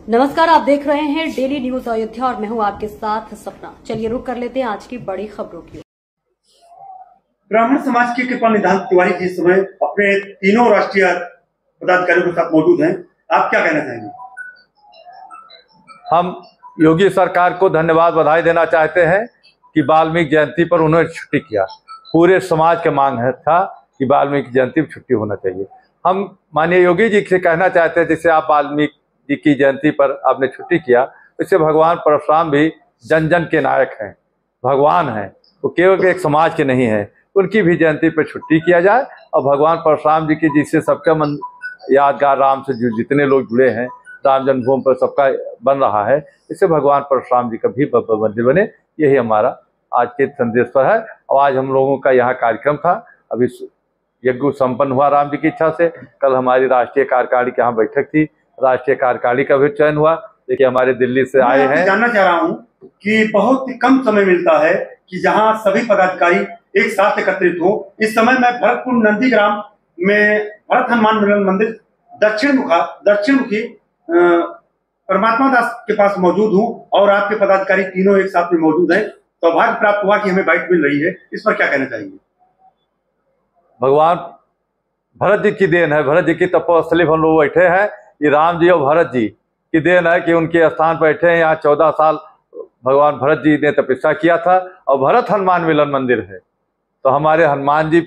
नमस्कार, आप देख रहे हैं डेली न्यूज अयोध्या और मैं हूं आपके साथ सपना। चलिए रुक कर लेते हैं आज की बड़ी खबरों की। ब्राह्मण समाज के कृपानिधान तिवारी जी इस समय अपने तीनों राष्ट्रीय पदाधिकारियों के साथ मौजूद हैं। आप क्या कहना चाहेंगे? हम योगी सरकार को धन्यवाद बधाई देना चाहते हैं कि वाल्मीकि जयंती पर उन्होंने छुट्टी किया। पूरे समाज की मांग था कि वाल्मीकि जयंती पर छुट्टी होना चाहिए। हम माननीय योगी जी से कहना चाहते हैं, जैसे आप वाल्मीकि जी की जयंती पर आपने छुट्टी किया, इससे भगवान परशुराम भी जन जन के नायक हैं, भगवान हैं, वो केवल एक समाज के नहीं है। उनकी भी जयंती पर छुट्टी किया जाए और भगवान परशुराम जी की, जिससे सबका मन यादगार, राम से जितने लोग जुड़े हैं, राम जन्मभूमि पर सबका बन रहा है, इससे भगवान परशुराम जी का भी भव्य मंदिर बने, यही हमारा आज के संदेश पर है। और आज हम लोगों का यहाँ कार्यक्रम था, अभी यज्ञ संपन्न हुआ राम जी की इच्छा से। कल हमारी राष्ट्रीय कार्यकारिणी की यहाँ बैठक थी, राष्ट्रीय कार्यकारिणी का भी चयन हुआ। देखिए हमारे दिल्ली से आए हैं। जानना चाह रहा हूँ कि बहुत ही कम समय मिलता है कि जहाँ सभी पदाधिकारी एक साथ एकत्रित हो। इस समय मैं भरतपुर नंदीग्राम में भरत हनुमान मिलन मंदिर दक्षिणमुखी परमात्मा दास के पास मौजूद हूँ और आपके पदाधिकारी तीनों एक साथ में मौजूद हैं। सौभाग्य प्राप्त हुआ कि हमें बाइट मिल रही है, इस पर क्या कहना चाहेंगे? भगवान भरत जी की देन है, भरत जी की तपोस्थली पर हम लोग बैठे हैं। ये राम जी और भरत जी की देन है कि उनके स्थान पर बैठे हैं। यहाँ 14 साल भगवान भरत जी ने तपस्या किया था और भरत हनुमान मिलन मंदिर है। तो हमारे हनुमान जी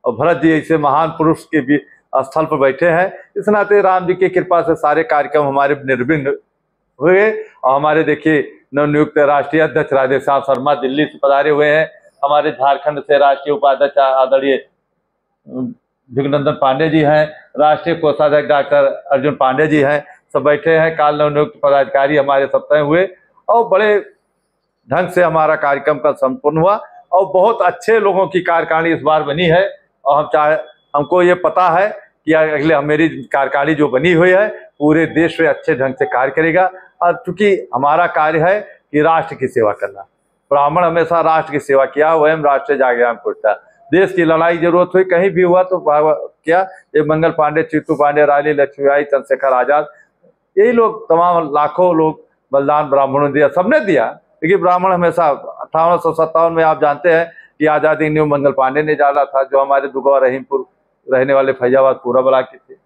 और भरत जी ऐसे महान पुरुष के भी स्थल पर बैठे हैं। इस नाते राम जी की कृपा से सारे कार्यक्रम हमारे निर्विघ्न हुए। और हमारे देखिए नवनियुक्त राष्ट्रीय अध्यक्ष राधेश्याम शर्मा दिल्ली से पधारे हुए हैं। हमारे झारखंड से राष्ट्रीय उपाध्यक्ष आदरणीय जगनंदन पांडे जी हैं, राष्ट्रीय कोषाध्यक्ष डॉक्टर अर्जुन पांडे जी हैं, सब बैठे हैं। काल नवनियुक्त पदाधिकारी हमारे सप्ताह हुए और बड़े ढंग से हमारा कार्यक्रम का संपन्न हुआ और बहुत अच्छे लोगों की कार्यकारिणी इस बार बनी है। और हमको ये पता है कि अगले मेरी कार्यकारिणी जो बनी हुई है पूरे देश में अच्छे ढंग से कार्य करेगा। और चूंकि हमारा कार्य है कि राष्ट्र की सेवा करना, ब्राह्मण हमेशा राष्ट्र की सेवा किया, वह राष्ट्र जागरण पूछता। देश की लड़ाई जरूरत हुई कहीं भी हुआ तो क्या ये मंगल पांडे, चित्तू पांडे, रानी लक्ष्मीबाई, चंद्रशेखर आजाद, यही लोग तमाम लाखों लोग बलिदान ब्राह्मणों ने दिया, सबने दिया। लेकिन ब्राह्मण हमेशा 1857 में आप जानते हैं कि आज़ादी न्यू मंगल पांडे ने डाला था, जो हमारे दुगवा रहीमपुर रहने वाले फैजाबाद पूरा बला के थे।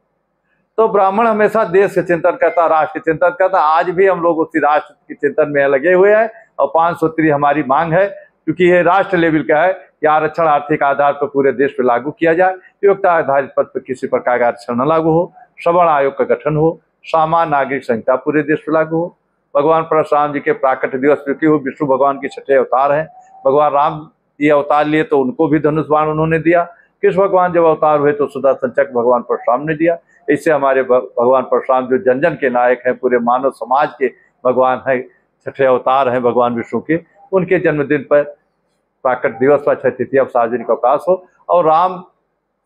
तो ब्राह्मण हमेशा देश के चिंतन करता, राष्ट्र के चिंतन करता। आज भी हम लोग उसी राष्ट्र के चिंतन में लगे हुए हैं और 5 सूत्री हमारी मांग है, क्योंकि ये राष्ट्र लेवल का है कि आरक्षण आर्थिक आधार पर पूरे देश पर लागू किया जाए, योग्यता आधारित पद पर किसी प्रकार का आरक्षण न लागू हो, श्रवण आयोग का गठन हो, सामान्य नागरिक संहिता पूरे देश पर लागू हो। भगवान परशुराम जी के प्राकट्य दिवस क्योंकि वो विष्णु भगवान के 6ठे अवतार हैं। भगवान राम जी अवतार लिए तो उनको भी धनुष बाण उन्होंने दिया। कृष्ण भगवान जब अवतार हुए तो सुदर्शन चक्र भगवान परशुराम ने दिया। इससे हमारे भगवान परशुराम जो जन जन के नायक हैं, पूरे मानव समाज के भगवान हैं, 6ठे अवतार हैं भगवान विष्णु के, उनके जन्मदिन पर प्राकट्य दिवस पर 6 तिथि अब सार्वजनिक अवकाश हो। और राम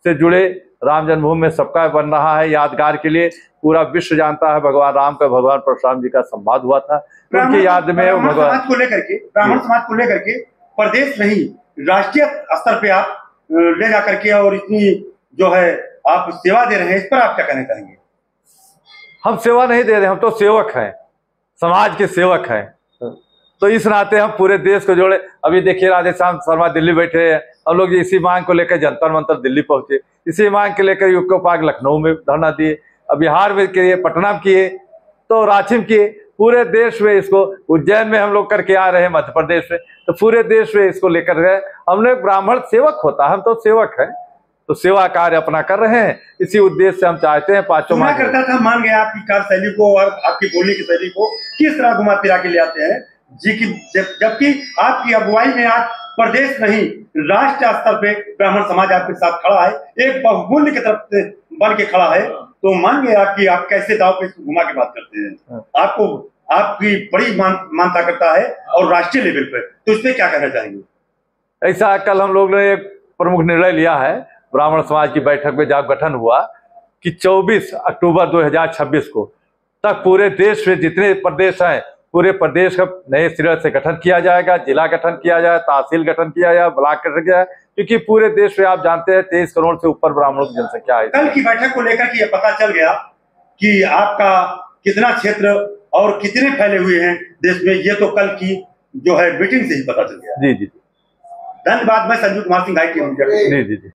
से जुड़े राम जन्मभूमि में सबका बन रहा है यादगार के लिए, पूरा विश्व जानता है भगवान राम का, भगवान परशुराम जी का संवाद हुआ था, उनकी याद में ब्राह्मण समाज को लेकर के प्रदेश नहीं राष्ट्रीय स्तर पे आप ले जाकर के और इतनी जो है आप सेवा दे रहे हैं, इस पर आप क्या कहना चाहेंगे? हम सेवा नहीं दे रहे, हम तो सेवक हैं, समाज के सेवक हैं। तो इस नाते हम पूरे देश को जोड़े। अभी देखिए राधेश्याम शर्मा दिल्ली बैठे हैं, हम लोग इसी मांग को लेकर जंतर मंतर दिल्ली पहुंचे, इसी मांग के लेकर यूको पार्क लखनऊ में धरना दिए, अब बिहार में किए, पटना में किए, तो रांची में किए, पूरे देश में इसको, उज्जैन में हम लोग करके आ रहे हैं, मध्य प्रदेश में, तो पूरे देश में इसको लेकर गए। हम लोग ब्राह्मण सेवक होता है, हम तो सेवक हैं, तो सेवा कार्य अपना कर रहे हैं। इसी उद्देश्य से हम चाहते हैं पांचों मांग करता था, मान गया आपकी कार्यशैली को और आपकी बोलने की शैली को किस तरह घुमा फिरा के ले आते हैं जी की, जबकि आपकी अगुवाई में आज प्रदेश नहीं राष्ट्रीय स्तर पे ब्राह्मण समाज आपके साथ खड़ा है, एक बहुमूल्य की तरफ से बन के खड़ा है। तो मान गया कि आप कैसे दाव पे घुमा के बात करते हैं, आपको आपकी बड़ी मानता करता है और राष्ट्रीय लेवल पे, तो इस पे क्या कहना चाहेंगे? ऐसा कल हम लोग ने एक प्रमुख निर्णय लिया है ब्राह्मण समाज की बैठक में, जब गठन हुआ कि 24 अक्टूबर 2026 को तक पूरे देश में जितने प्रदेश हैं, पूरे प्रदेश का नए सिरे से गठन किया जाएगा, जिला गठन किया जाए, तहसील गठन किया जाए, ब्लॉक गठन किया जाए, क्योंकि पूरे देश में आप जानते हैं 23 करोड़ से ऊपर ब्राह्मणों की जनसंख्या है। कल की बैठक को लेकर के ये पता चल गया कि आपका कितना क्षेत्र और कितने फैले हुए हैं देश में, ये तो कल की जो है मीटिंग से ही पता चल गया। जी जी धन्यवाद। मैं संजीव कुमार सिंह, जी जी जी।